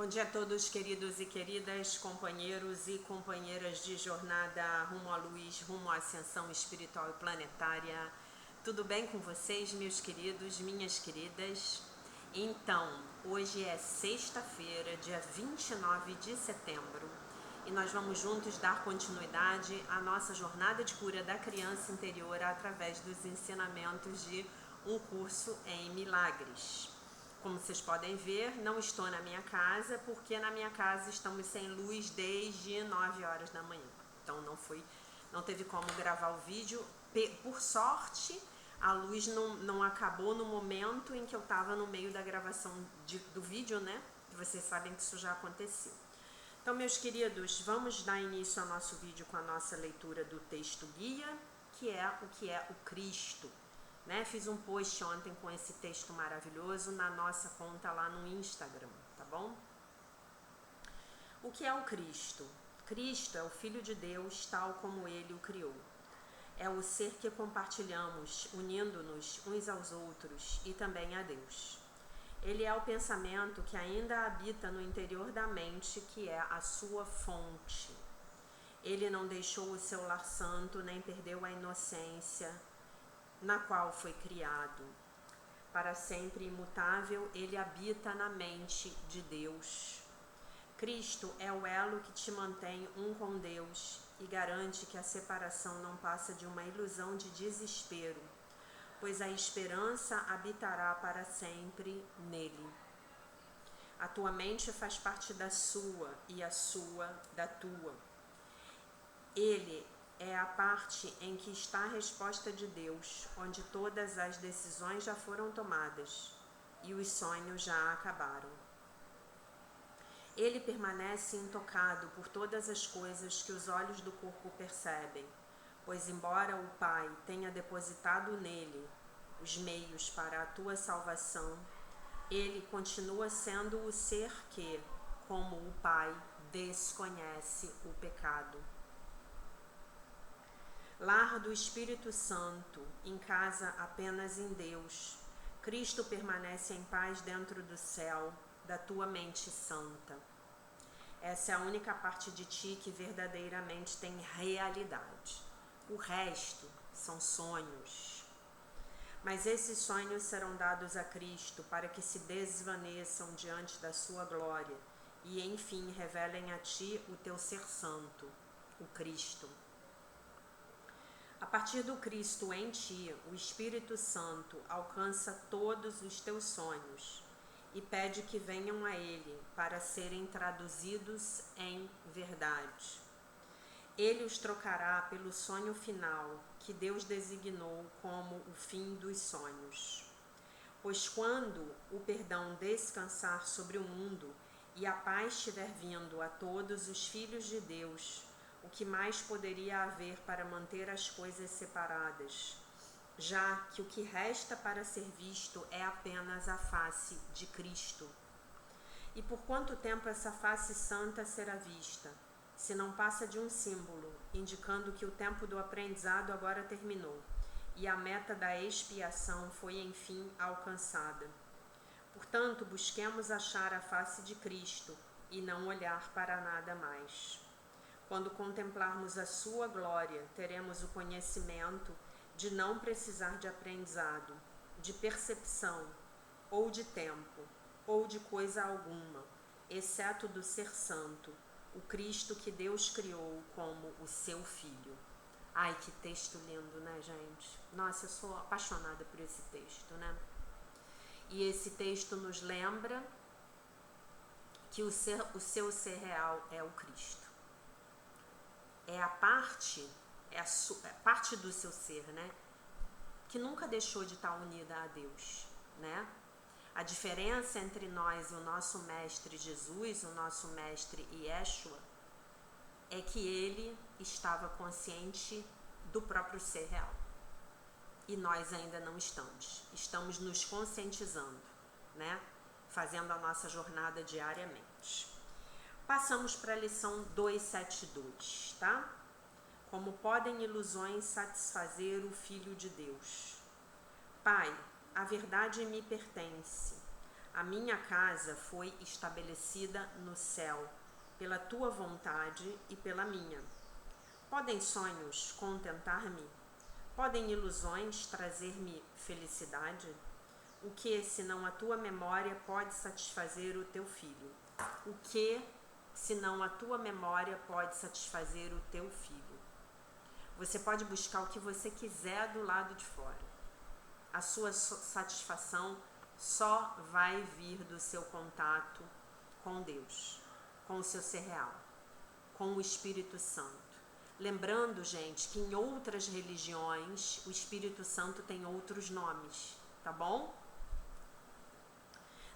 Bom dia a todos, queridos e queridas, companheiros e companheiras de jornada rumo à luz, rumo à ascensão espiritual e planetária. Tudo bem com vocês, meus queridos, minhas queridas? Então, hoje é sexta-feira, dia 29 de setembro, e nós vamos juntos dar continuidade à nossa jornada de cura da criança interior através dos ensinamentos de um curso em milagres. Como vocês podem ver, não estou na minha casa, porque na minha casa estamos sem luz desde 9 horas da manhã. Então não teve como gravar o vídeo. Por sorte, a luz não acabou no momento em que eu estava no meio da gravação do vídeo, né? Vocês sabem que isso já aconteceu. Então, meus queridos, vamos dar início ao nosso vídeo com a nossa leitura do texto guia, que é o Cristo. Né? Fiz um post ontem com esse texto maravilhoso na nossa conta lá no Instagram, tá bom? O que é o Cristo? Cristo é o Filho de Deus, tal como Ele o criou. É o ser que compartilhamos, unindo-nos uns aos outros e também a Deus. Ele é o pensamento que ainda habita no interior da mente, que é a sua fonte. Ele não deixou o seu lar santo, nem perdeu a inocência na qual foi criado. Para sempre imutável, ele habita na mente de Deus. Cristo é o elo que te mantém um com Deus e garante que a separação não passa de uma ilusão de desespero, pois a esperança habitará para sempre nele. A tua mente faz parte da sua e a sua da tua. Ele é a parte em que está a resposta de Deus, onde todas as decisões já foram tomadas e os sonhos já acabaram. Ele permanece intocado por todas as coisas que os olhos do corpo percebem, pois embora o Pai tenha depositado nele os meios para a tua salvação, ele continua sendo o ser que, como o Pai, desconhece o pecado. Lar do Espírito Santo, em casa apenas em Deus, Cristo permanece em paz dentro do céu, da tua mente santa. Essa é a única parte de ti que verdadeiramente tem realidade. O resto são sonhos. Mas esses sonhos serão dados a Cristo para que se desvaneçam diante da sua glória e, enfim, revelem a ti o teu ser santo, o Cristo. A partir do Cristo em ti, o Espírito Santo alcança todos os teus sonhos e pede que venham a ele para serem traduzidos em verdade. Ele os trocará pelo sonho final que Deus designou como o fim dos sonhos. Pois quando o perdão descansar sobre o mundo e a paz estiver vindo a todos os filhos de Deus, o que mais poderia haver para manter as coisas separadas, já que o que resta para ser visto é apenas a face de Cristo? E por quanto tempo essa face santa será vista, se não passa de um símbolo, indicando que o tempo do aprendizado agora terminou e a meta da expiação foi enfim alcançada? Portanto, busquemos achar a face de Cristo e não olhar para nada mais. Quando contemplarmos a sua glória, teremos o conhecimento de não precisar de aprendizado, de percepção, ou de tempo, ou de coisa alguma, exceto do ser santo, o Cristo que Deus criou como o seu Filho. Ai, que texto lindo, né, gente? Nossa, eu sou apaixonada por esse texto, né? E esse texto nos lembra que o seu ser real é o Cristo. É a parte do seu ser, né? Que nunca deixou de estar unida a Deus, né? A diferença entre nós e o nosso mestre Jesus, o nosso mestre Yeshua, é que ele estava consciente do próprio ser real. E nós ainda não estamos. Estamos nos conscientizando, né? Fazendo a nossa jornada diariamente. Passamos para a lição 272, tá? Como podem ilusões satisfazer o Filho de Deus? Pai, a verdade me pertence. A minha casa foi estabelecida no céu, pela tua vontade e pela minha. Podem sonhos contentar-me? Podem ilusões trazer-me felicidade? O que, senão a tua memória, pode satisfazer o teu filho? O que, senão a tua memória, pode satisfazer o teu filho? Você pode buscar o que você quiser do lado de fora. A sua satisfação só vai vir do seu contato com Deus, com o seu ser real, com o Espírito Santo. Lembrando, gente, que em outras religiões o Espírito Santo tem outros nomes, tá bom?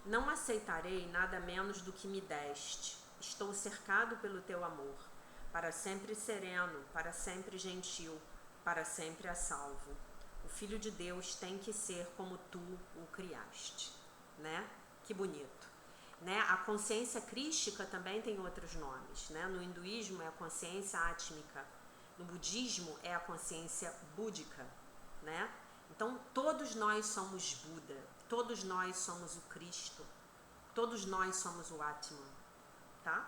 Não aceitarei nada menos do que me deste. Estou cercado pelo teu amor, para sempre sereno, para sempre gentil, para sempre a salvo. O Filho de Deus tem que ser como tu o criaste, né? Que bonito, né? A consciência crística também tem outros nomes, né? No hinduísmo é a consciência átmica, no budismo é a consciência búdica, né? Então todos nós somos Buda, todos nós somos o Cristo, todos nós somos o Atman, tá?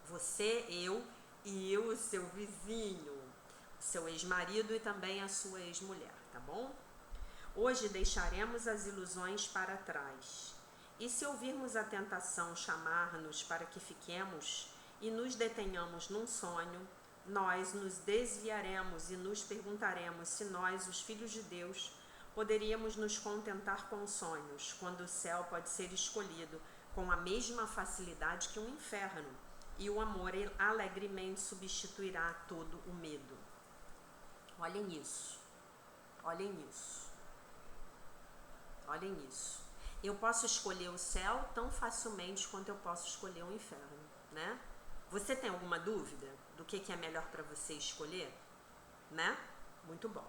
Você, eu e o seu vizinho, o seu ex-marido e também a sua ex-mulher, tá bom? Hoje deixaremos as ilusões para trás. E se ouvirmos a tentação chamar-nos para que fiquemos e nos detenhamos num sonho, nós nos desviaremos e nos perguntaremos se nós, os filhos de Deus, poderíamos nos contentar com sonhos, quando o céu pode ser escolhido com a mesma facilidade que um inferno, e o amor alegremente substituirá todo o medo. Olhem isso, olhem isso, olhem isso. Eu posso escolher o céu tão facilmente quanto eu posso escolher o inferno, né? Você tem alguma dúvida do que é melhor para você escolher, né? Muito bom.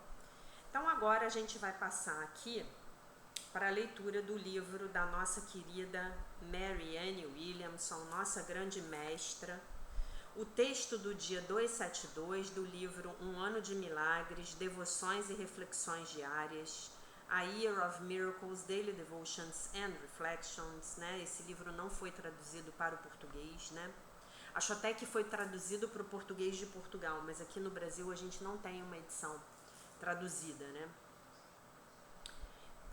Então agora a gente vai passar aqui para a leitura do livro da nossa querida Marianne Williamson, nossa grande mestra. O texto do dia 272 do livro Um Ano de Milagres, Devoções e Reflexões Diárias, A Year of Miracles, Daily Devotions and Reflections, né? Esse livro não foi traduzido para o português, né? Acho até que foi traduzido para o português de Portugal, mas aqui no Brasil a gente não tem uma edição traduzida, né?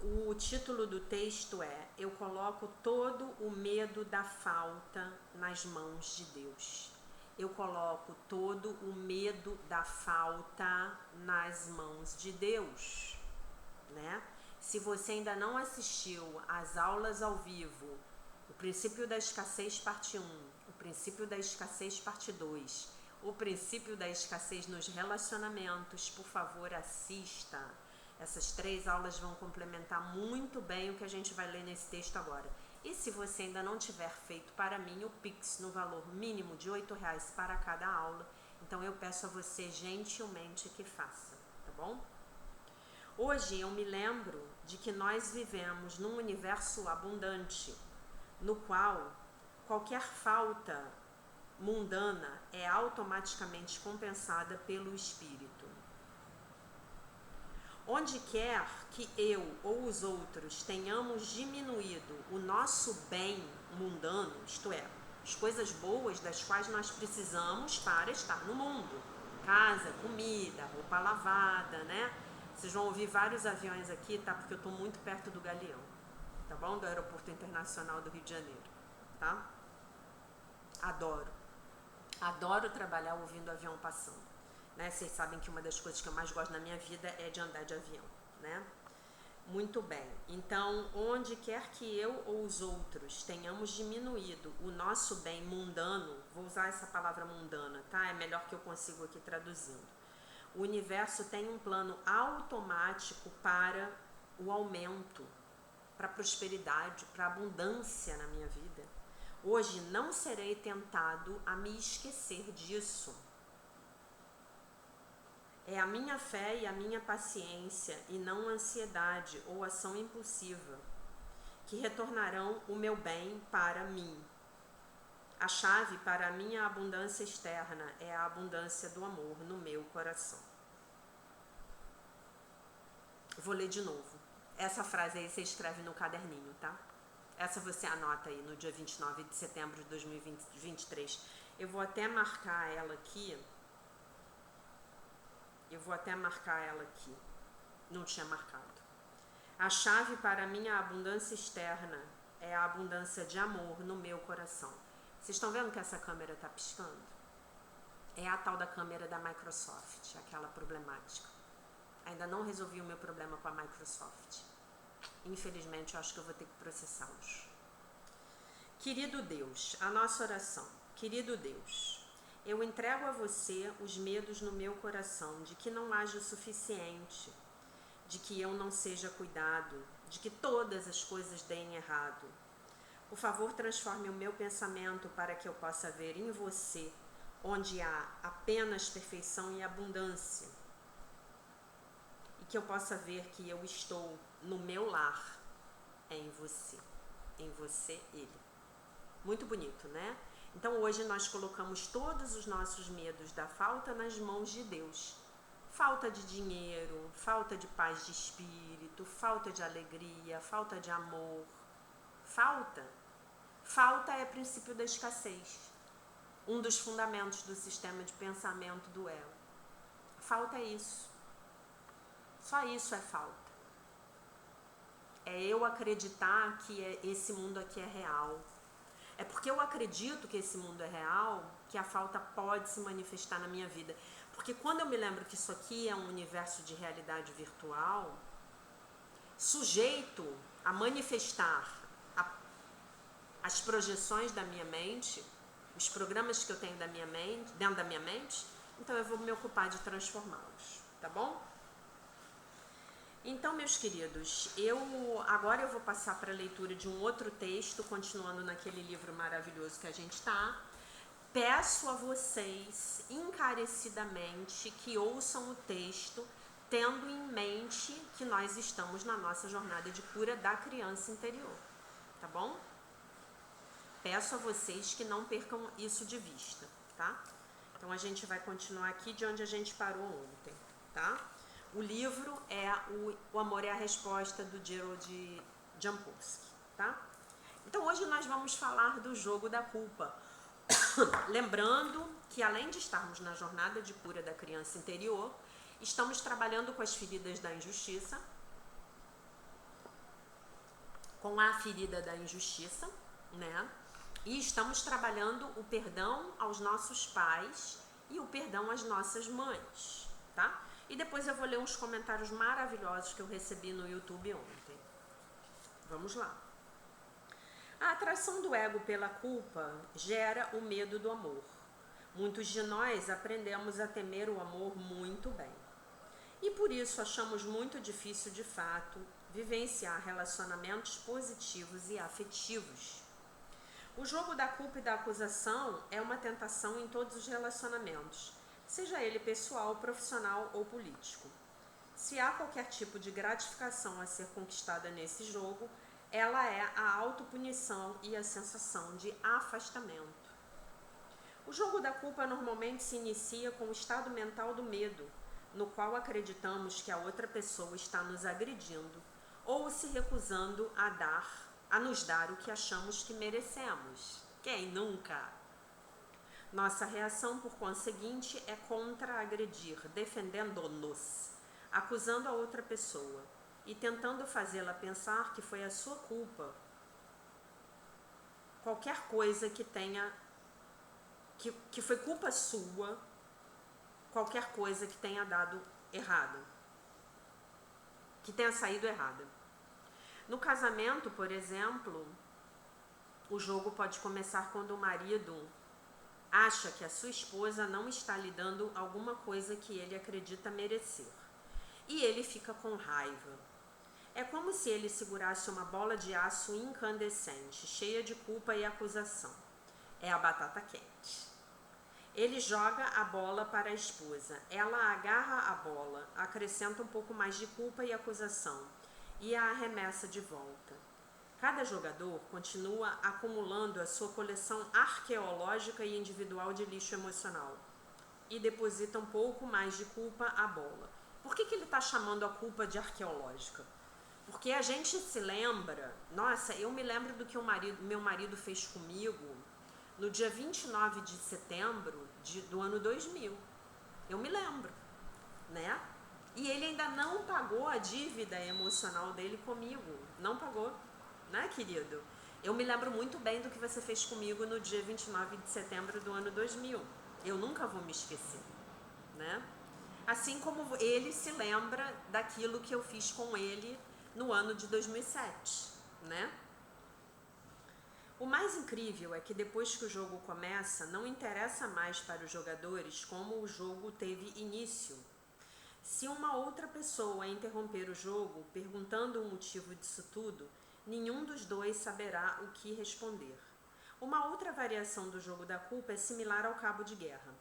O título do texto é: Eu coloco todo o medo da falta nas mãos de Deus. Eu coloco todo o medo da falta nas mãos de Deus, né? Se você ainda não assistiu às aulas ao vivo, o princípio da escassez parte 1, o princípio da escassez parte 2, o princípio da escassez nos relacionamentos, por favor, assista. Essas 3 aulas vão complementar muito bem o que a gente vai ler nesse texto agora. E se você ainda não tiver feito para mim o Pix no valor mínimo de R$ 8 para cada aula, então eu peço a você gentilmente que faça, tá bom? Hoje eu me lembro de que nós vivemos num universo abundante, no qual qualquer falta mundana é automaticamente compensada pelo espírito. Onde quer que eu ou os outros tenhamos diminuído o nosso bem mundano, isto é, as coisas boas das quais nós precisamos para estar no mundo, casa, comida, roupa lavada, né? Vocês vão ouvir vários aviões aqui, tá? Porque eu estou muito perto do Galeão, tá bom? Do Aeroporto Internacional do Rio de Janeiro, tá? Adoro trabalhar ouvindo o avião passando. Né? Vocês sabem que uma das coisas que eu mais gosto na minha vida é de andar de avião, né? Muito bem. Então, onde quer que eu ou os outros tenhamos diminuído o nosso bem mundano, vou usar essa palavra mundana, tá? É melhor que eu consigo aqui traduzindo. O universo tem um plano automático para o aumento, para a prosperidade, para a abundância na minha vida. Hoje não serei tentado a me esquecer disso. É a minha fé e a minha paciência, e não a ansiedade ou ação impulsiva, que retornarão o meu bem para mim. A chave para a minha abundância externa é a abundância do amor no meu coração. Vou ler de novo. Essa frase aí você escreve no caderninho, tá? Essa você anota aí no dia 29 de setembro de 2023. Eu vou até marcar ela aqui. Não tinha marcado. A chave para a minha abundância externa é a abundância de amor no meu coração. Vocês estão vendo que essa câmera está piscando? É a tal da câmera da Microsoft, aquela problemática. Ainda não resolvi o meu problema com a Microsoft. Infelizmente, eu acho que eu vou ter que processá-los. Querido Deus, a nossa oração. Querido Deus, eu entrego a você os medos no meu coração de que não haja o suficiente, de que eu não seja cuidado, de que todas as coisas deem errado. Por favor, transforme o meu pensamento para que eu possa ver em você, onde há apenas perfeição e abundância. E que eu possa ver que eu estou no meu lar, em você. Em você, ele. Muito bonito, né? Então hoje nós colocamos todos os nossos medos da falta nas mãos de Deus. Falta de dinheiro, falta de paz de espírito, falta de alegria, falta de amor. Falta é princípio da escassez. Um dos fundamentos do sistema de pensamento do ego. Falta é isso. Só isso é falta. É eu acreditar que esse mundo aqui é real. É porque eu acredito que esse mundo é real que a falta pode se manifestar na minha vida. Porque quando eu me lembro que isso aqui é um universo de realidade virtual, sujeito a manifestar as projeções da minha mente, os programas que eu tenho dentro da minha mente, então eu vou me ocupar de transformá-los, tá bom? Então, meus queridos, agora eu vou passar para a leitura de um outro texto, continuando naquele livro maravilhoso que a gente está. Peço a vocês encarecidamente que ouçam o texto, tendo em mente que nós estamos na nossa jornada de cura da criança interior, tá bom? Peço a vocês que não percam isso de vista, tá? Então a gente vai continuar aqui de onde a gente parou ontem, tá? O livro é O Amor é a Resposta, do Gerald Jampolsky, tá? Então hoje nós vamos falar do jogo da culpa. Lembrando que além de estarmos na jornada de cura da criança interior, estamos trabalhando com as feridas da injustiça, com a ferida da injustiça, né? E estamos trabalhando o perdão aos nossos pais e o perdão às nossas mães, tá? E depois eu vou ler uns comentários maravilhosos que eu recebi no YouTube ontem. Vamos lá. A atração do ego pela culpa gera o medo do amor. Muitos de nós aprendemos a temer o amor muito bem. E por isso achamos muito difícil, de fato, vivenciar relacionamentos positivos e afetivos. O jogo da culpa e da acusação é uma tentação em todos os relacionamentos, seja ele pessoal, profissional ou político. Se há qualquer tipo de gratificação a ser conquistada nesse jogo, ela é a autopunição e a sensação de afastamento. O jogo da culpa normalmente se inicia com o estado mental do medo, no qual acreditamos que a outra pessoa está nos agredindo ou se recusando a nos dar o que achamos que merecemos. Quem nunca? Nossa reação, por conseguinte, é contra-agredir, defendendo-nos, acusando a outra pessoa e tentando fazê-la pensar que foi a sua culpa. Qualquer coisa que foi culpa sua, qualquer coisa que tenha dado errado, que tenha saído errada. No casamento, por exemplo, o jogo pode começar quando o marido acha que a sua esposa não está lhe dando alguma coisa que ele acredita merecer. E ele fica com raiva. É como se ele segurasse uma bola de aço incandescente, cheia de culpa e acusação. É a batata quente. Ele joga a bola para a esposa. Ela agarra a bola, acrescenta um pouco mais de culpa e acusação e a arremessa de volta. Cada jogador continua acumulando a sua coleção arqueológica e individual de lixo emocional e deposita um pouco mais de culpa à bola. Por que ele está chamando a culpa de arqueológica? Porque a gente se lembra, nossa, eu me lembro do que meu marido fez comigo no dia 29 de setembro do ano 2000. Eu me lembro, né? E ele ainda não pagou a dívida emocional dele comigo. Não pagou, né, querido? Eu me lembro muito bem do que você fez comigo no dia 29 de setembro do ano 2000. Eu nunca vou me esquecer, né? Assim como ele se lembra daquilo que eu fiz com ele no ano de 2007, né? O mais incrível é que depois que o jogo começa, não interessa mais para os jogadores como o jogo teve início. Se uma outra pessoa interromper o jogo perguntando o motivo disso tudo, nenhum dos dois saberá o que responder. Uma outra variação do jogo da culpa é similar ao cabo de guerra.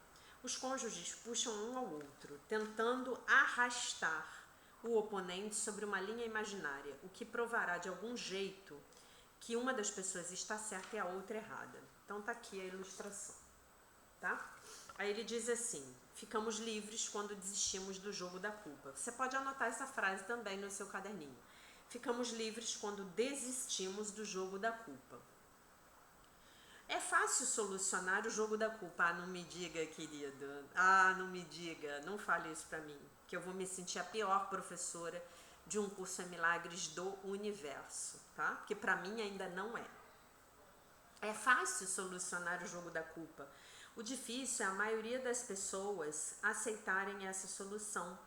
Os cônjuges puxam um ao outro, tentando arrastar o oponente sobre uma linha imaginária, o que provará de algum jeito que uma das pessoas está certa e a outra errada. Então tá aqui a ilustração, tá? Aí ele diz assim: ficamos livres quando desistimos do jogo da culpa. Você pode anotar essa frase também no seu caderninho. Ficamos livres quando desistimos do jogo da culpa. É fácil solucionar o jogo da culpa. Ah, não me diga, querido. Ah, não me diga. Não fale isso pra mim, que eu vou me sentir a pior professora de um curso em milagres do universo, tá? Porque pra mim ainda não é. É fácil solucionar o jogo da culpa. O difícil é a maioria das pessoas aceitarem essa solução,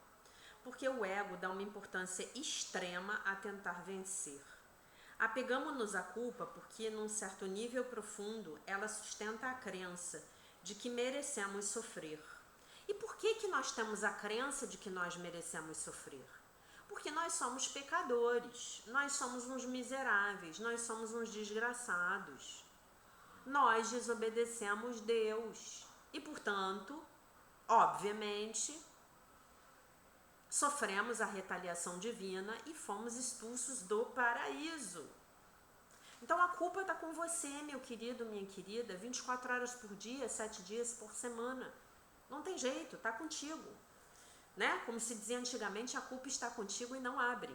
porque o ego dá uma importância extrema a tentar vencer. Apegamos-nos à culpa porque, num certo nível profundo, ela sustenta a crença de que merecemos sofrer. E por que nós temos a crença de que nós merecemos sofrer? Porque nós somos pecadores, nós somos uns miseráveis, nós somos uns desgraçados. Nós desobedecemos Deus e, portanto, obviamente, sofremos a retaliação divina e fomos expulsos do paraíso. Então a culpa está com você, meu querido, minha querida, 24 horas por dia, 7 dias por semana. Não tem jeito, está contigo. Né? Como se dizia antigamente, a culpa está contigo e não abre.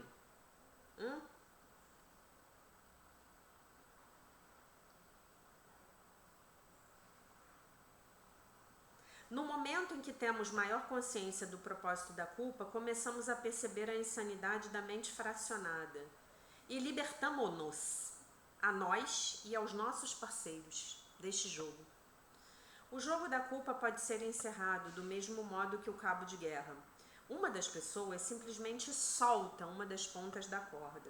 No momento em que temos maior consciência do propósito da culpa, começamos a perceber a insanidade da mente fracionada e libertamo-nos a nós e aos nossos parceiros deste jogo. O jogo da culpa pode ser encerrado do mesmo modo que o cabo de guerra. Uma das pessoas simplesmente solta uma das pontas da corda,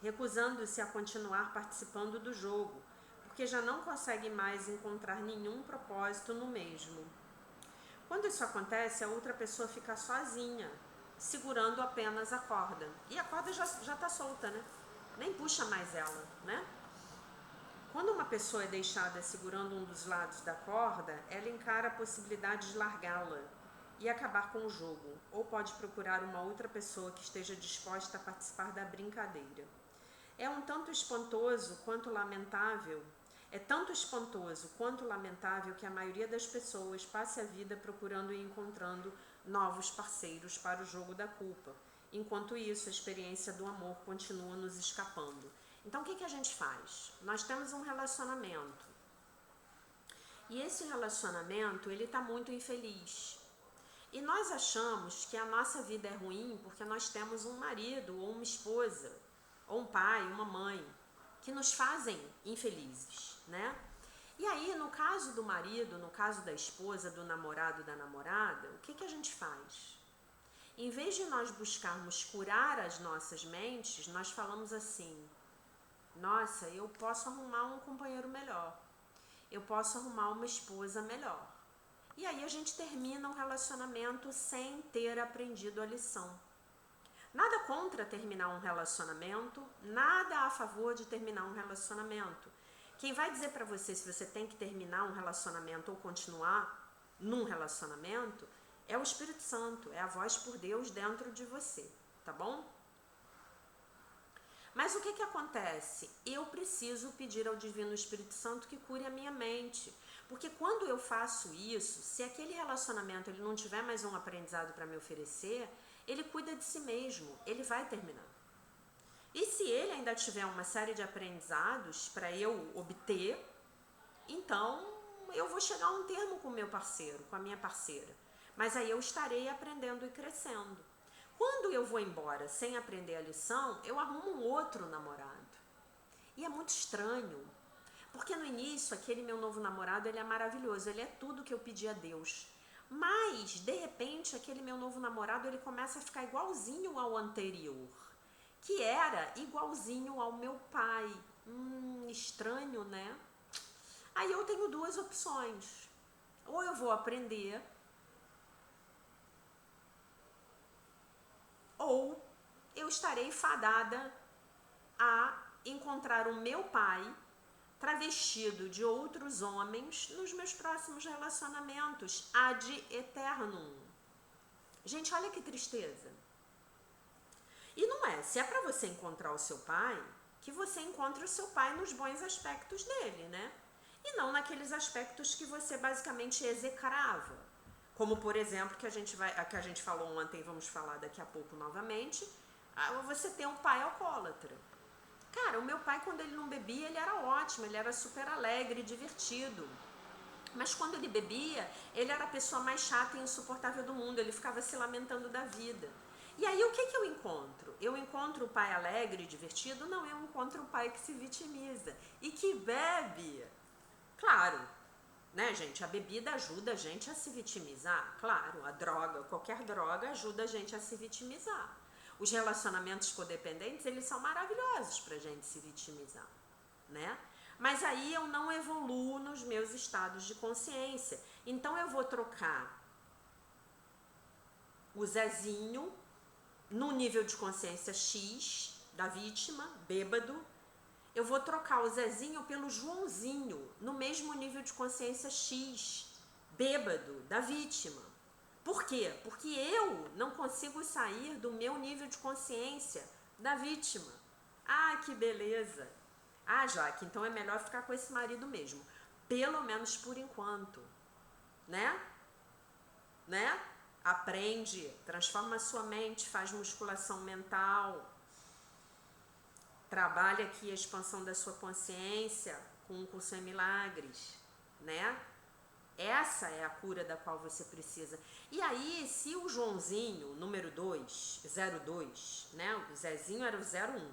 recusando-se a continuar participando do jogo, porque já não consegue mais encontrar nenhum propósito no mesmo. Quando isso acontece, a outra pessoa fica sozinha, segurando apenas a corda. E a corda já está solta, né? Nem puxa mais ela, né? Quando uma pessoa é deixada segurando um dos lados da corda, ela encara a possibilidade de largá-la e acabar com o jogo, ou pode procurar uma outra pessoa que esteja disposta a participar da brincadeira. É tanto espantoso quanto lamentável que a maioria das pessoas passe a vida procurando e encontrando novos parceiros para o jogo da culpa. Enquanto isso, a experiência do amor continua nos escapando. Então, o que a gente faz? Nós temos um relacionamento. E esse relacionamento, ele está muito infeliz. E nós achamos que a nossa vida é ruim porque nós temos um marido ou uma esposa, ou um pai, uma mãe, que nos fazem infelizes, né? E aí, no caso do marido, no caso da esposa, do namorado, da namorada, o que a gente faz? Em vez de nós buscarmos curar as nossas mentes, nós falamos assim: nossa, eu posso arrumar um companheiro melhor, eu posso arrumar uma esposa melhor. E aí a gente termina um relacionamento sem ter aprendido a lição. Nada contra terminar um relacionamento, nada a favor de terminar um relacionamento. Quem vai dizer pra você se você tem que terminar um relacionamento ou continuar num relacionamento é o Espírito Santo, é a voz por Deus dentro de você, tá bom? Mas o que acontece? Eu preciso pedir ao Divino Espírito Santo que cure a minha mente. Porque quando eu faço isso, se aquele relacionamento ele não tiver mais um aprendizado para me oferecer, ele cuida de si mesmo, ele vai terminar. E se ele ainda tiver uma série de aprendizados para eu obter, então eu vou chegar a um termo com o meu parceiro, com a minha parceira. Mas aí eu estarei aprendendo e crescendo. Quando eu vou embora sem aprender a lição, eu arrumo um outro namorado. E é muito estranho, porque no início aquele meu novo namorado, ele é maravilhoso, ele é tudo que eu pedi a Deus. Mas, de repente, aquele meu novo namorado, ele começa a ficar igualzinho ao anterior, que era igualzinho ao meu pai. Estranho, né? Aí eu tenho duas opções. Ou eu vou aprender, ou eu estarei fadada a encontrar o meu pai travestido de outros homens nos meus próximos relacionamentos ad eternum. Gente, olha que tristeza. E não é, se é para você encontrar o seu pai, que você encontre o seu pai nos bons aspectos dele, né? E não naqueles aspectos que você basicamente execrava. Como, por exemplo, que a gente falou ontem, vamos falar daqui a pouco novamente, você tem um pai alcoólatra. Cara, o meu pai, quando ele não bebia, ele era ótimo, ele era super alegre, divertido. Mas quando ele bebia, ele era a pessoa mais chata e insuportável do mundo, ele ficava se lamentando da vida. E aí o que eu encontro? Eu encontro o pai alegre e divertido? Não, eu encontro o pai que se vitimiza e que bebe. Claro, né, gente? A bebida ajuda a gente a se vitimizar. Claro, a droga, qualquer droga ajuda a gente a se vitimizar. Os relacionamentos codependentes, eles são maravilhosos pra gente se vitimizar, né? Mas aí eu não evoluo nos meus estados de consciência. Então eu vou trocar o Zezinho no nível de consciência X da vítima, bêbado. Eu vou trocar o Zezinho pelo Joãozinho no mesmo nível de consciência X, bêbado, da vítima. Por quê? Porque eu não consigo sair do meu nível de consciência da vítima. Ah, que beleza! Ah, Jaque, então é melhor ficar com esse marido mesmo. Pelo menos por enquanto. Né? Aprende, transforma a sua mente, faz musculação mental. Trabalha aqui a expansão da sua consciência com um curso em milagres, né? Essa é a cura da qual você precisa. E aí, se o Joãozinho, número 2, 02, né? O Zezinho era o 01.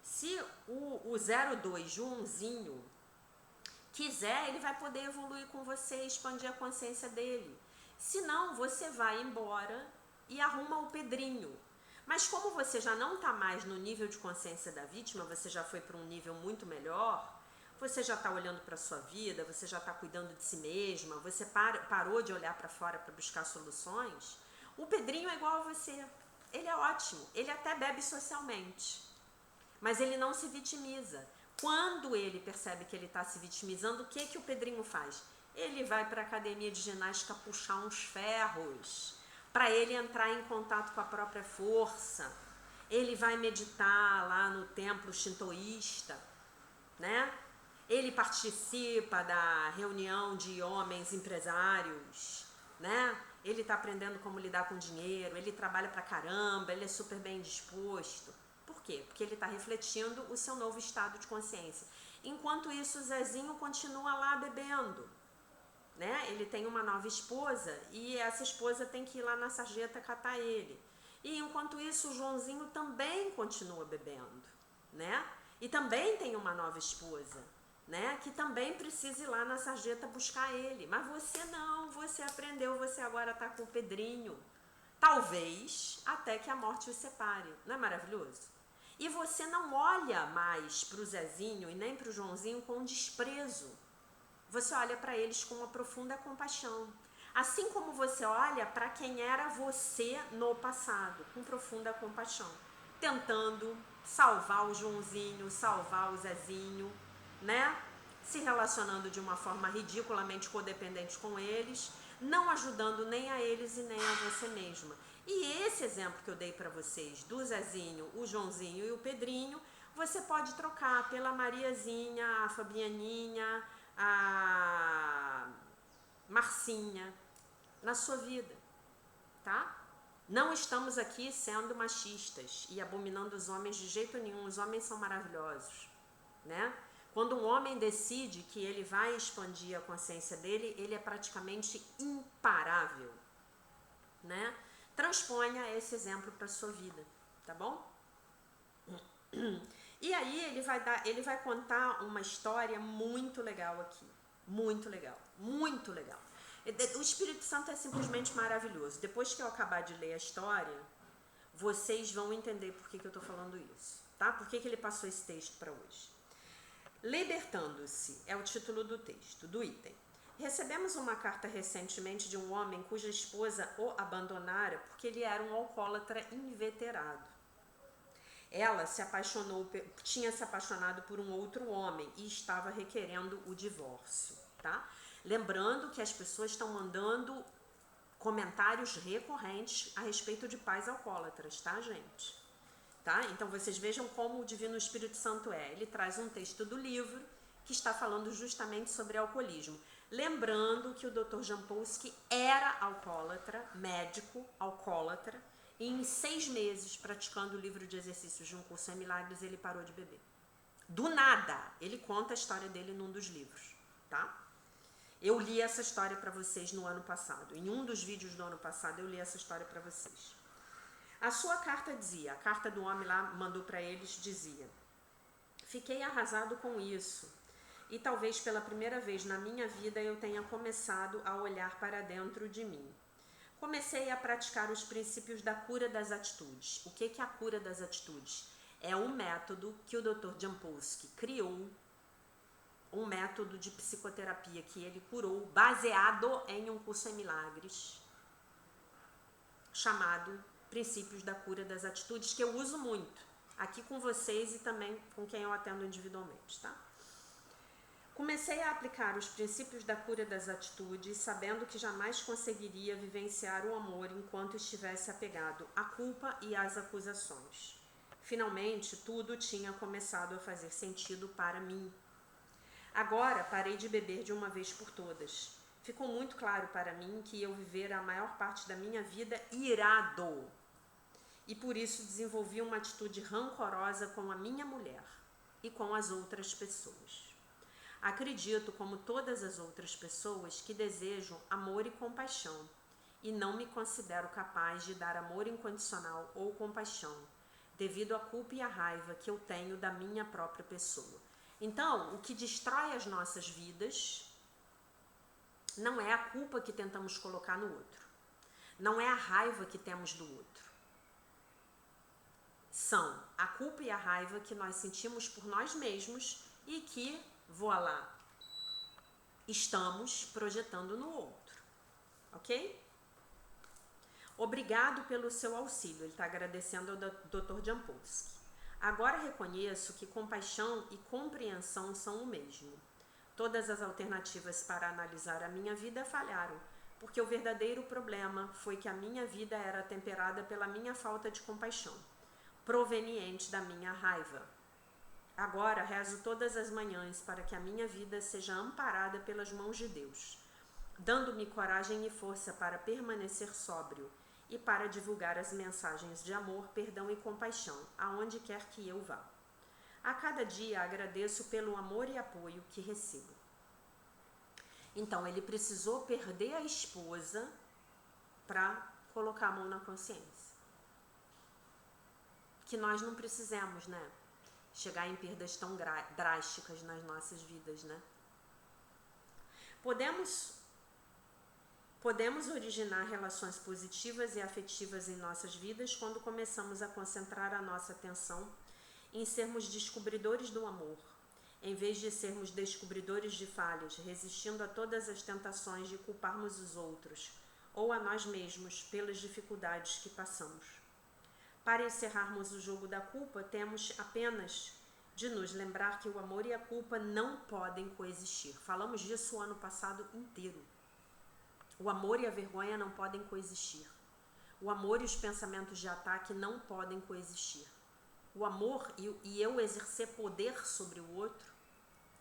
Se o 02, Joãozinho, quiser, ele vai poder evoluir com você, expandir a consciência dele. Se não, você vai embora e arruma o Pedrinho. Mas como você já não está mais no nível de consciência da vítima, você já foi para um nível muito melhor, você já está olhando para a sua vida, você já está cuidando de si mesma, você parou de olhar para fora para buscar soluções, o Pedrinho é igual a você. Ele é ótimo, ele até bebe socialmente, mas ele não se vitimiza. Quando ele percebe que ele está se vitimizando, o que o Pedrinho faz? Ele vai para a academia de ginástica puxar uns ferros, para ele entrar em contato com a própria força. Ele vai meditar lá no templo shintoísta, né? Ele participa da reunião de homens empresários, né? Ele está aprendendo como lidar com dinheiro, ele trabalha pra caramba, ele é super bem disposto. Por quê? Porque ele está refletindo o seu novo estado de consciência. Enquanto isso, o Zezinho continua lá bebendo, né? Ele tem uma nova esposa e essa esposa tem que ir lá na sarjeta catar ele. E enquanto isso, o Joãozinho também continua bebendo, né? E também tem uma nova esposa, né? Que também precisa ir lá na sarjeta buscar ele. Mas você não, você aprendeu, você agora tá com o Pedrinho. Talvez até que a morte os separe. Não é maravilhoso? E você não olha mais pro Zezinho e nem pro Joãozinho com desprezo. Você olha para eles com uma profunda compaixão. Assim como você olha para quem era você no passado, com profunda compaixão. Tentando salvar o Joãozinho, salvar o Zezinho, né? Se relacionando de uma forma ridiculamente codependente com eles, não ajudando nem a eles e nem a você mesma. E esse exemplo que eu dei para vocês, do Zezinho, o Joãozinho e o Pedrinho, você pode trocar pela Mariazinha, a Fabianinha, a Marcinha na sua vida, tá? Não estamos aqui sendo machistas e abominando os homens de jeito nenhum. Os homens são maravilhosos, né? Quando um homem decide que ele vai expandir a consciência dele, ele é praticamente imparável, né? Transponha esse exemplo para sua vida, tá bom? E aí ele vai contar uma história muito legal aqui, muito legal, muito legal. O Espírito Santo é simplesmente maravilhoso. Depois que eu acabar de ler a história, vocês vão entender por que eu tô falando isso, tá? Por que ele passou esse texto para hoje. Libertando-se é o título do texto, do item. Recebemos uma carta recentemente de um homem cuja esposa o abandonara porque ele era um alcoólatra inveterado. Ela tinha se apaixonado por um outro homem e estava requerendo o divórcio, tá? Lembrando que as pessoas estão mandando comentários recorrentes a respeito de pais alcoólatras, tá, gente? Tá? Então vocês vejam como o Divino Espírito Santo é. Ele traz um texto do livro que está falando justamente sobre alcoolismo. Lembrando que o Dr. Jampolsky era alcoólatra, médico alcoólatra, e em 6 meses, praticando o livro de exercícios de Um Curso em Milagres, ele parou de beber. Do nada! Ele conta a história dele num dos livros, tá? Eu li essa história para vocês no ano passado. Em um dos vídeos do ano passado, eu li essa história para vocês. A sua carta dizia, a carta do homem lá mandou para eles, dizia: fiquei arrasado com isso e talvez pela primeira vez na minha vida eu tenha começado a olhar para dentro de mim. Comecei a praticar os princípios da cura das atitudes. O que é a cura das atitudes? É um método que o Dr. Jampolsky criou, um método de psicoterapia que ele curou, baseado em Um Curso em Milagres, chamado Princípios da Cura das Atitudes, que eu uso muito aqui com vocês e também com quem eu atendo individualmente, tá? Comecei a aplicar os princípios da cura das atitudes, sabendo que jamais conseguiria vivenciar o amor enquanto estivesse apegado à culpa e às acusações. Finalmente, tudo tinha começado a fazer sentido para mim. Agora, parei de beber de uma vez por todas. Ficou muito claro para mim que eu vivera a maior parte da minha vida irado. E por isso desenvolvi uma atitude rancorosa com a minha mulher e com as outras pessoas. Acredito, como todas as outras pessoas, que desejo amor e compaixão, e não me considero capaz de dar amor incondicional ou compaixão, devido à culpa e à raiva que eu tenho da minha própria pessoa. Então, o que destrói as nossas vidas não é a culpa que tentamos colocar no outro, não é a raiva que temos do outro. São a culpa e a raiva que nós sentimos por nós mesmos e que, voilá, estamos projetando no outro, ok? Obrigado pelo seu auxílio, ele está agradecendo ao Dr. Jampolsky. Agora reconheço que compaixão e compreensão são o mesmo. Todas as alternativas para analisar a minha vida falharam, porque o verdadeiro problema foi que a minha vida era temperada pela minha falta de compaixão, proveniente da minha raiva. Agora rezo todas as manhãs para que a minha vida seja amparada pelas mãos de Deus, dando-me coragem e força para permanecer sóbrio e para divulgar as mensagens de amor, perdão e compaixão, aonde quer que eu vá. A cada dia agradeço pelo amor e apoio que recebo. Então, ele precisou perder a esposa para colocar a mão na consciência. Que nós não precisamos, né? Chegar em perdas tão drásticas nas nossas vidas, né? Podemos originar relações positivas e afetivas em nossas vidas quando começamos a concentrar a nossa atenção em sermos descobridores do amor, em vez de sermos descobridores de falhas, resistindo a todas as tentações de culparmos os outros ou a nós mesmos pelas dificuldades que passamos. Para encerrarmos o jogo da culpa, temos apenas de nos lembrar que o amor e a culpa não podem coexistir. Falamos disso o ano passado inteiro. O amor e a vergonha não podem coexistir. O amor e os pensamentos de ataque não podem coexistir. O amor e eu exercer poder sobre o outro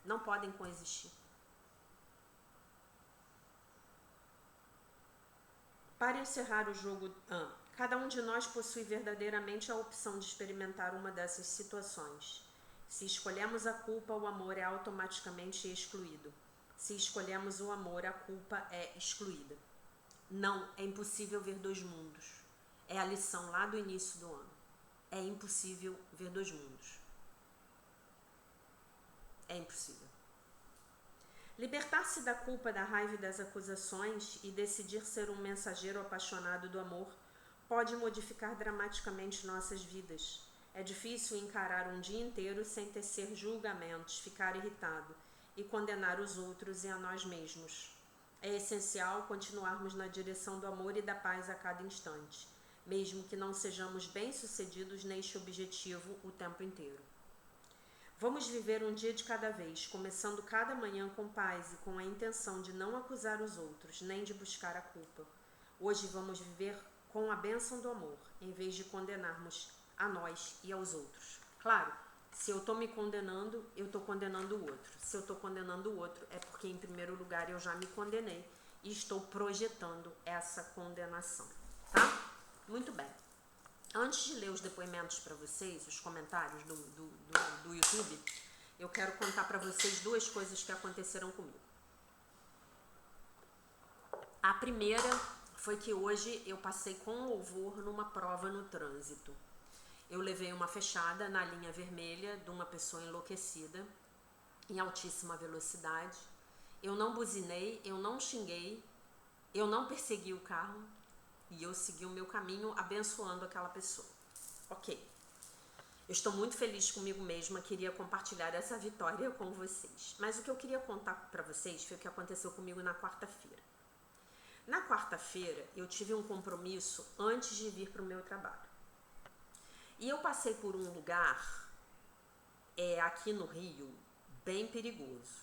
não podem coexistir. Para encerrar o jogo... Cada um de nós possui verdadeiramente a opção de experimentar uma dessas situações. Se escolhemos a culpa, o amor é automaticamente excluído. Se escolhemos o amor, a culpa é excluída. Não, é impossível ver dois mundos. É a lição lá do início do ano. É impossível ver dois mundos. É impossível. Libertar-se da culpa, da raiva e das acusações e decidir ser um mensageiro apaixonado do amor pode modificar dramaticamente nossas vidas. É difícil encarar um dia inteiro sem tecer julgamentos, ficar irritado e condenar os outros e a nós mesmos. É essencial continuarmos na direção do amor e da paz a cada instante, mesmo que não sejamos bem-sucedidos neste objetivo o tempo inteiro. Vamos viver um dia de cada vez, começando cada manhã com paz e com a intenção de não acusar os outros, nem de buscar a culpa. Hoje vamos viver com a bênção do amor, em vez de condenarmos a nós e aos outros. Claro, se eu estou me condenando, eu estou condenando o outro. Se eu estou condenando o outro, é porque, em primeiro lugar, eu já me condenei e estou projetando essa condenação, tá? Muito bem. Antes de ler os depoimentos para vocês, os comentários do YouTube, eu quero contar para vocês duas coisas que aconteceram comigo. A primeira foi que hoje eu passei com louvor numa prova no trânsito. Eu levei uma fechada na linha vermelha de uma pessoa enlouquecida, em altíssima velocidade. Eu não buzinei, eu não xinguei, eu não persegui o carro e eu segui o meu caminho abençoando aquela pessoa. Ok. Eu estou muito feliz comigo mesma, queria compartilhar essa vitória com vocês. Mas o que eu queria contar para vocês foi o que aconteceu comigo na quarta-feira. Na quarta-feira, eu tive um compromisso antes de vir para o meu trabalho. E eu passei por um lugar, aqui no Rio, bem perigoso.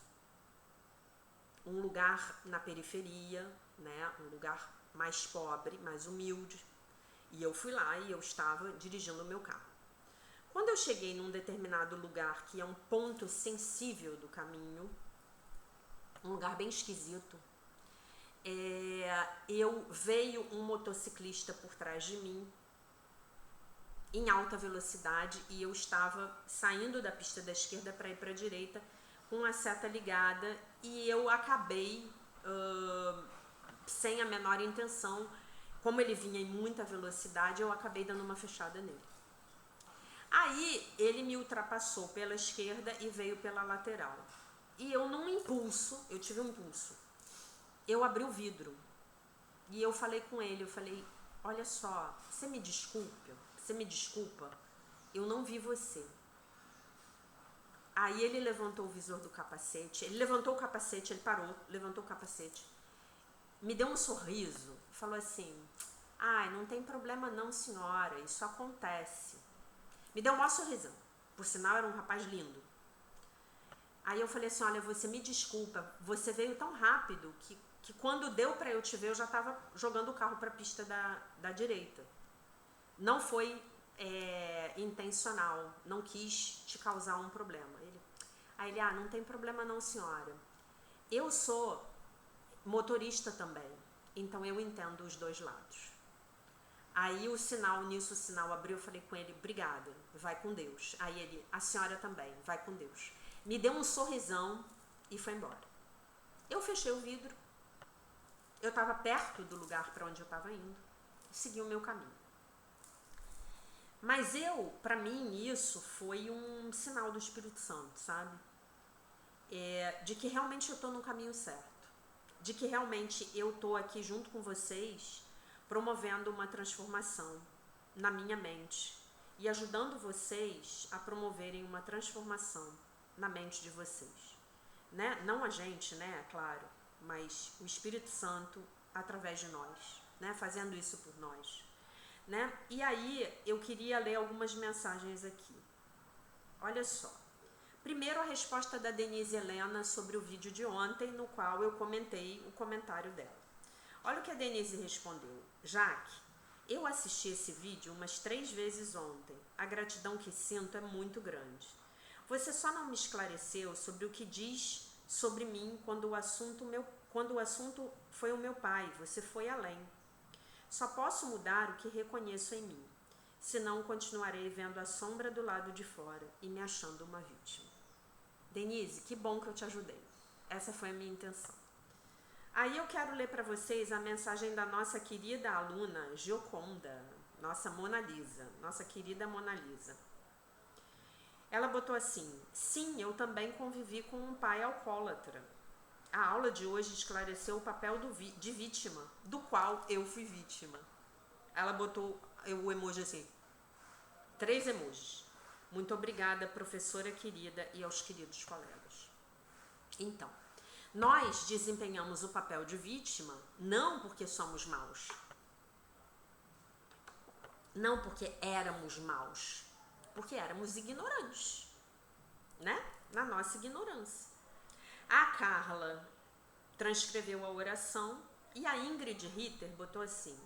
Um lugar na periferia, né? Um lugar mais pobre, mais humilde. E eu fui lá e eu estava dirigindo o meu carro. Quando eu cheguei num determinado lugar, que é um ponto sensível do caminho, um lugar bem esquisito, veio um motociclista por trás de mim, em alta velocidade, e eu estava saindo da pista da esquerda para ir para a direita com a seta ligada e eu acabei, sem a menor intenção, como ele vinha em muita velocidade, eu acabei dando uma fechada nele. Aí ele me ultrapassou pela esquerda e veio pela lateral. E eu tive um impulso. Eu abri o vidro e eu falei com ele, olha só, você me desculpa, eu não vi você. Aí ele levantou o visor do capacete, ele parou, levantou o capacete, me deu um sorriso, falou assim, ai, não tem problema não, senhora, isso acontece. Me deu um maior sorrisão, por sinal era um rapaz lindo. Aí eu falei assim, olha, você me desculpa, você veio tão rápido que quando deu para eu te ver, eu já estava jogando o carro para a pista da direita. Não foi intencional, não quis te causar um problema. Aí ele, não tem problema não, senhora. Eu sou motorista também, então eu entendo os dois lados. Aí o sinal abriu, eu falei com ele, obrigada, vai com Deus. Aí ele, a senhora também, vai com Deus. Me deu um sorrisão e foi embora. Eu fechei o vidro, eu estava perto do lugar para onde eu estava indo, segui o meu caminho. Mas para mim, isso foi um sinal do Espírito Santo, sabe? De que realmente eu estou no caminho certo. De que realmente eu estou aqui junto com vocês, promovendo uma transformação na minha mente e ajudando vocês a promoverem uma transformação na mente de vocês. Né? Não a gente, né? É claro, mas o Espírito Santo através de nós, né? Fazendo isso por nós. Né? E aí eu queria ler algumas mensagens aqui. Olha só. Primeiro, a resposta da Denise Helena sobre o vídeo de ontem, no qual eu comentei o comentário dela. Olha o que a Denise respondeu. Jaque, eu assisti esse vídeo umas 3 vezes ontem. A gratidão que sinto é muito grande. Você só não me esclareceu sobre o que diz sobre mim quando o assunto foi o meu pai. Você foi além. Só posso mudar o que reconheço em mim, senão continuarei vendo a sombra do lado de fora e me achando uma vítima. Denise, que bom que eu te ajudei. Essa foi a minha intenção. Aí eu quero ler para vocês a mensagem da nossa querida aluna Gioconda, nossa Mona Lisa, nossa querida Mona Lisa. Ela botou assim: sim, eu também convivi com um pai alcoólatra. A aula de hoje esclareceu o papel de vítima, do qual eu fui vítima. Ela botou o emoji assim, 3 emojis. Muito obrigada, professora querida, e aos queridos colegas. Então, nós desempenhamos o papel de vítima não porque somos maus, não porque éramos maus, porque éramos ignorantes, né? Na nossa ignorância. A Carla transcreveu a oração e a Ingrid Ritter botou assim: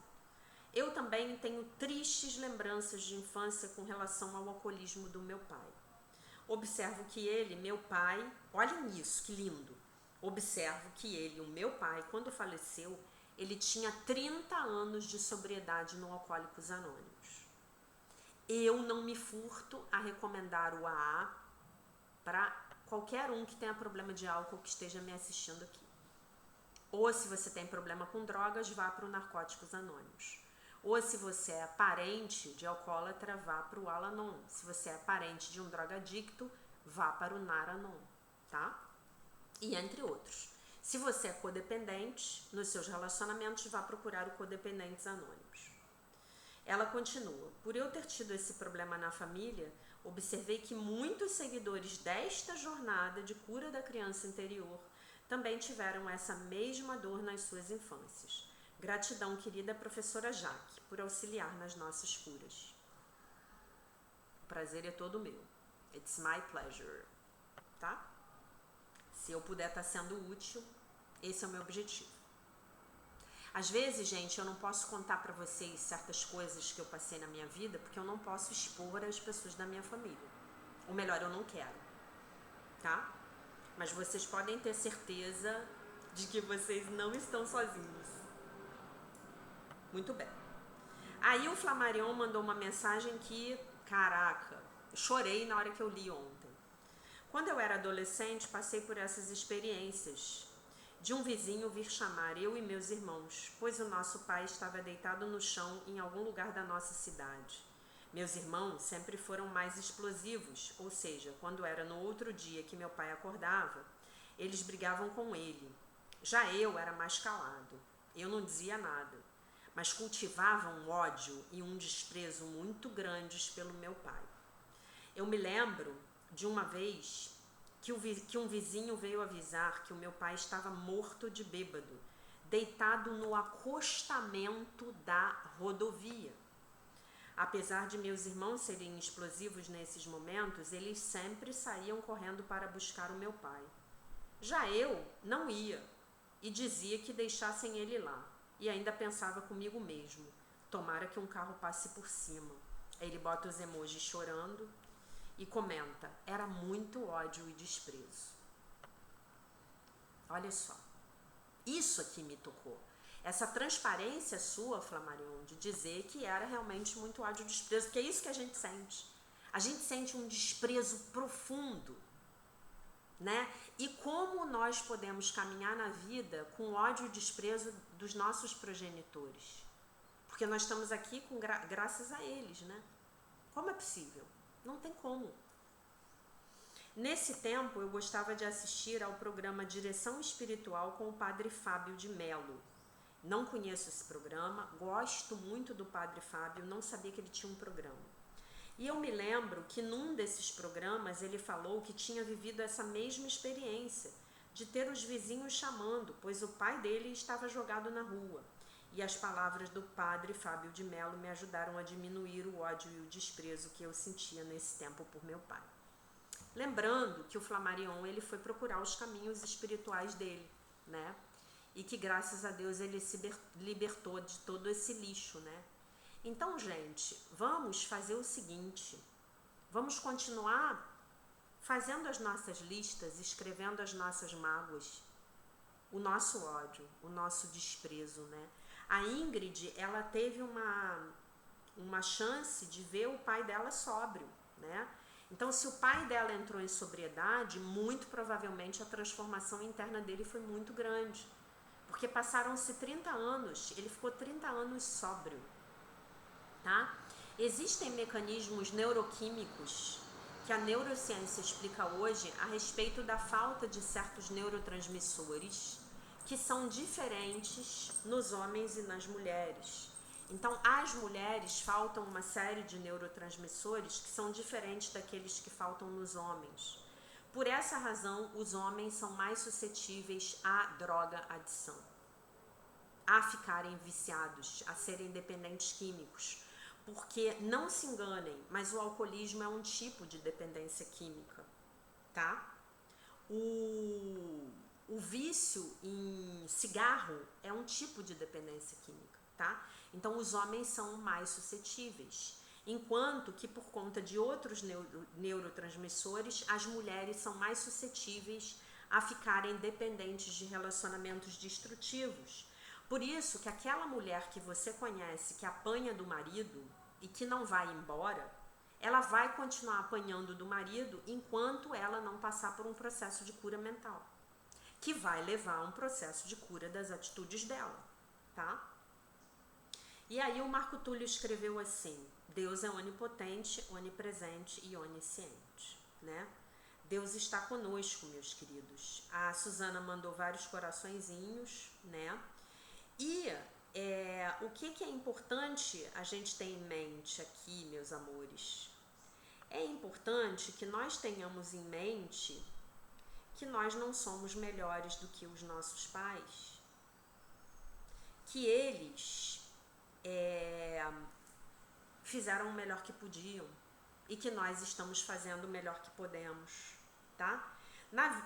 eu também tenho tristes lembranças de infância com relação ao alcoolismo do meu pai. Observo que ele, meu pai, olhem isso, que lindo. Observo que ele, o meu pai, quando faleceu, ele tinha 30 anos de sobriedade no Alcoólicos Anônimos. Eu não me furto a recomendar o AA para qualquer um que tenha problema de álcool que esteja me assistindo aqui. Ou se você tem problema com drogas, vá para o Narcóticos Anônimos. Ou se você é parente de alcoólatra, vá para o Al-Anon. Se você é parente de um drogadicto, vá para o Nar-Anon, tá? E entre outros. Se você é codependente, nos seus relacionamentos, vá procurar o Codependentes Anônimos. Ela continua: por eu ter tido esse problema na família, observei que muitos seguidores desta jornada de cura da criança interior também tiveram essa mesma dor nas suas infâncias. Gratidão, querida professora Jaque, por auxiliar nas nossas curas. O prazer é todo meu. It's my pleasure. Tá? Se eu puder estar sendo útil, esse é o meu objetivo. Às vezes, gente, eu não posso contar para vocês certas coisas que eu passei na minha vida, porque eu não posso expor as pessoas da minha família. Ou melhor, eu não quero. Tá? Mas vocês podem ter certeza de que vocês não estão sozinhos. Muito bem. Aí o Flamarion mandou uma mensagem que, caraca, chorei na hora que eu li ontem. Quando eu era adolescente, passei por essas experiências de um vizinho vir chamar eu e meus irmãos, pois o nosso pai estava deitado no chão em algum lugar da nossa cidade. Meus irmãos sempre foram mais explosivos, ou seja, quando era no outro dia que meu pai acordava, eles brigavam com ele. Já eu era mais calado, eu não dizia nada, mas cultivava um ódio e um desprezo muito grandes pelo meu pai. Eu me lembro de uma vez que um vizinho veio avisar que o meu pai estava morto de bêbado, deitado no acostamento da rodovia. Apesar de meus irmãos serem explosivos nesses momentos, eles sempre saíam correndo para buscar o meu pai. Já eu não ia e dizia que deixassem ele lá. E ainda pensava comigo mesmo, tomara que um carro passe por cima. Aí ele bota os emojis chorando e comenta: era muito ódio e desprezo. Olha só, isso aqui me tocou. Essa transparência sua, Flamarion, de dizer que era realmente muito ódio e desprezo, porque é isso que a gente sente. A gente sente um desprezo profundo, né? E como nós podemos caminhar na vida com ódio e desprezo dos nossos progenitores? Porque nós estamos aqui com graças a eles, né? Como é possível? Não tem como. Nesse tempo, eu gostava de assistir ao programa Direção Espiritual com o Padre Fábio de Mello. Não conheço esse programa, gosto muito do Padre Fábio, não sabia que ele tinha um programa. E eu me lembro que num desses programas ele falou que tinha vivido essa mesma experiência, de ter os vizinhos chamando, pois o pai dele estava jogado na rua. E as palavras do Padre Fábio de Mello me ajudaram a diminuir o ódio e o desprezo que eu sentia nesse tempo por meu pai. Lembrando que o Flamarion, ele foi procurar os caminhos espirituais dele, né? E que graças a Deus ele se libertou de todo esse lixo, né? Então, gente, vamos fazer o seguinte, vamos continuar fazendo as nossas listas, escrevendo as nossas mágoas, o nosso ódio, o nosso desprezo, né? A Ingrid, ela teve uma chance de ver o pai dela sóbrio, né? Então, se o pai dela entrou em sobriedade, muito provavelmente a transformação interna dele foi muito grande. Porque passaram-se 30 anos, ele ficou 30 anos sóbrio, tá? Existem mecanismos neuroquímicos que a neurociência explica hoje a respeito da falta de certos neurotransmissores que são diferentes nos homens e nas mulheres. Então, às mulheres faltam uma série de neurotransmissores que são diferentes daqueles que faltam nos homens. Por essa razão, os homens são mais suscetíveis à droga adição, a ficarem viciados, a serem dependentes químicos. Porque, não se enganem, mas o alcoolismo é um tipo de dependência química, tá? O vício em cigarro é um tipo de dependência química, tá? Então, os homens são mais suscetíveis, enquanto que por conta de outros neurotransmissores, as mulheres são mais suscetíveis a ficarem dependentes de relacionamentos destrutivos. Por isso que aquela mulher que você conhece que apanha do marido e que não vai embora, ela vai continuar apanhando do marido enquanto ela não passar por um processo de cura mental, que vai levar a um processo de cura das atitudes dela, tá? E aí o Marco Túlio escreveu assim: Deus é onipotente, onipresente e onisciente, né? Deus está conosco, meus queridos. A Suzana mandou vários coraçõezinhos, né? E o que é importante a gente ter em mente aqui, meus amores? É importante que nós tenhamos em mente que nós não somos melhores do que os nossos pais, que eles fizeram o melhor que podiam e que nós estamos fazendo o melhor que podemos, tá?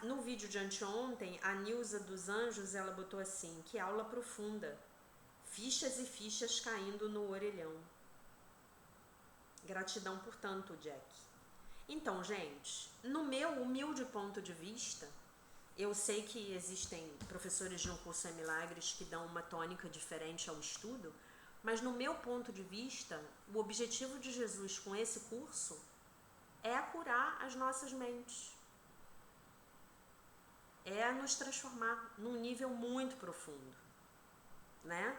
No vídeo de anteontem, a Nilza dos Anjos, ela botou assim: que aula profunda, fichas e fichas caindo no orelhão. Gratidão por tanto, Jack. Então, gente, no meu humilde ponto de vista, eu sei que existem professores de um curso em milagres que dão uma tônica diferente ao estudo, mas no meu ponto de vista, o objetivo de Jesus com esse curso é curar as nossas mentes, é nos transformar num nível muito profundo, né?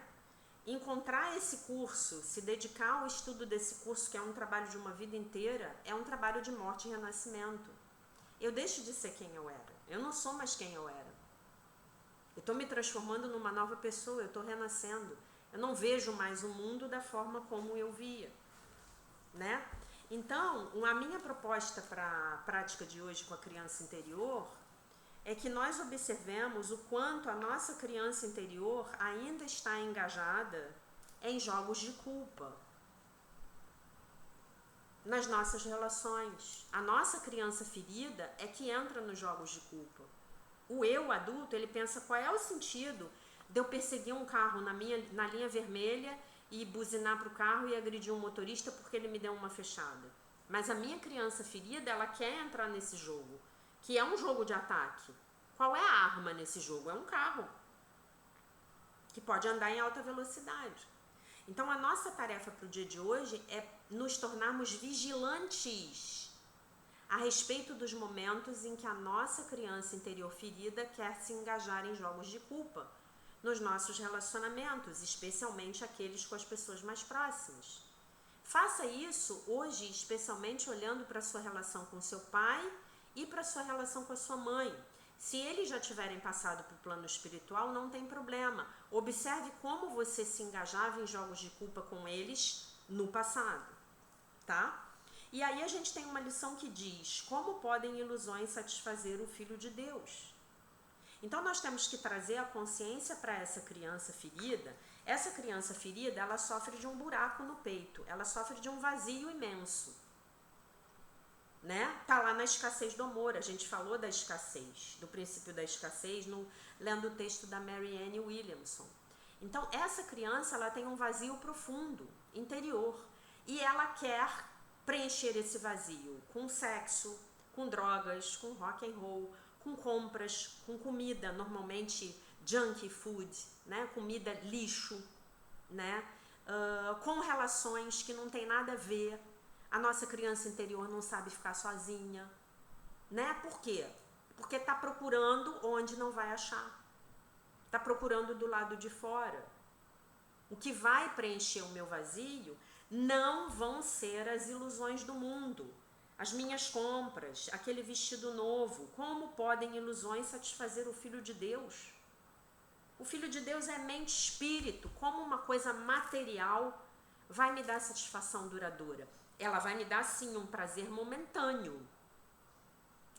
Encontrar esse curso, se dedicar ao estudo desse curso, que é um trabalho de uma vida inteira, é um trabalho de morte e renascimento. Eu deixo de ser quem eu era, eu não sou mais quem eu era. Eu estou me transformando numa nova pessoa, eu estou renascendo. Eu não vejo mais o mundo da forma como eu via, né? Então, a minha proposta para a prática de hoje com a criança interior é que nós observemos o quanto a nossa criança interior ainda está engajada em jogos de culpa, nas nossas relações. A nossa criança ferida é que entra nos jogos de culpa. O eu adulto, ele pensa: qual é o sentido de eu perseguir um carro na linha vermelha e buzinar para o carro e agredir um motorista porque ele me deu uma fechada? Mas a minha criança ferida, ela quer entrar nesse jogo, que é um jogo de ataque. Qual é a arma nesse jogo? É um carro que pode andar em alta velocidade. Então, a nossa tarefa para o dia de hoje é nos tornarmos vigilantes a respeito dos momentos em que a nossa criança interior ferida quer se engajar em jogos de culpa nos nossos relacionamentos, especialmente aqueles com as pessoas mais próximas. Faça isso hoje, especialmente olhando para a sua relação com seu pai e para a sua relação com a sua mãe. Se eles já tiverem passado para o plano espiritual, não tem problema. Observe como você se engajava em jogos de culpa com eles no passado, tá? E aí a gente tem uma lição que diz: como podem ilusões satisfazer o Filho de Deus? Então nós temos que trazer a consciência para essa criança ferida. Essa criança ferida, ela sofre de um buraco no peito, ela sofre de um vazio imenso, né? Tá lá na escassez do amor. A gente falou da escassez, do princípio da escassez, lendo o texto da Marianne Williamson. Então essa criança, ela tem um vazio profundo, interior, e ela quer preencher esse vazio com sexo, com drogas, com rock and roll, com compras, com comida, normalmente junk food, né? Comida lixo, né? Com relações que não tem nada a ver. A nossa criança interior não sabe ficar sozinha, né? Por quê? Porque tá procurando onde não vai achar. Tá procurando do lado de fora. O que vai preencher o meu vazio não vão ser as ilusões do mundo, as minhas compras, aquele vestido novo. Como podem ilusões satisfazer o Filho de Deus? O Filho de Deus é mente e espírito. Como uma coisa material vai me dar satisfação duradoura? Ela vai me dar sim um prazer momentâneo,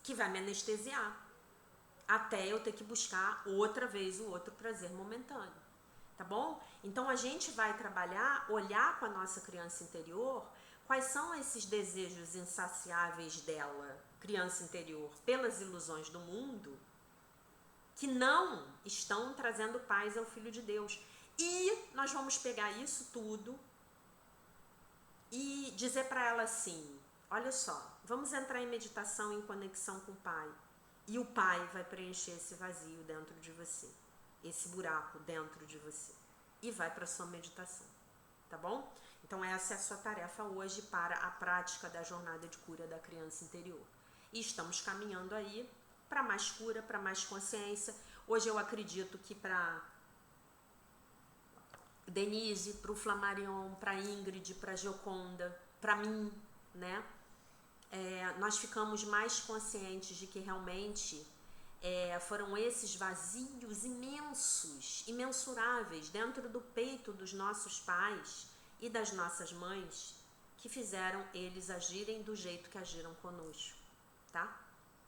que vai me anestesiar, até eu ter que buscar outra vez o outro prazer momentâneo, tá bom? Então a gente vai trabalhar, olhar com a nossa criança interior, quais são esses desejos insaciáveis dela, criança interior, pelas ilusões do mundo, que não estão trazendo paz ao Filho de Deus. E nós vamos pegar isso tudo e dizer para ela assim, olha só, vamos entrar em meditação, em conexão com o Pai. E o Pai vai preencher esse vazio dentro de você, esse buraco dentro de você. E vai para a sua meditação, tá bom? Então essa é a sua tarefa hoje para a prática da jornada de cura da criança interior. E estamos caminhando aí para mais cura, para mais consciência. Hoje eu acredito que para Denise, para o Flamarion, para Ingrid, para Gioconda, para mim, né? Nós ficamos mais conscientes de que realmente foram esses vazios imensos, imensuráveis dentro do peito dos nossos pais e das nossas mães que fizeram eles agirem do jeito que agiram conosco, tá?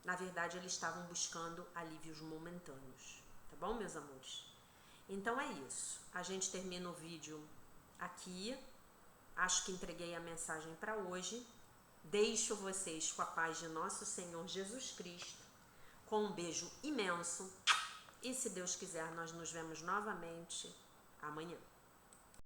Na verdade, eles estavam buscando alívios momentâneos, tá bom, meus amores? Então é isso. A gente termina o vídeo aqui. Acho que entreguei a mensagem para hoje. Deixo vocês com a paz de nosso Senhor Jesus Cristo, com um beijo imenso. E se Deus quiser, nós nos vemos novamente amanhã.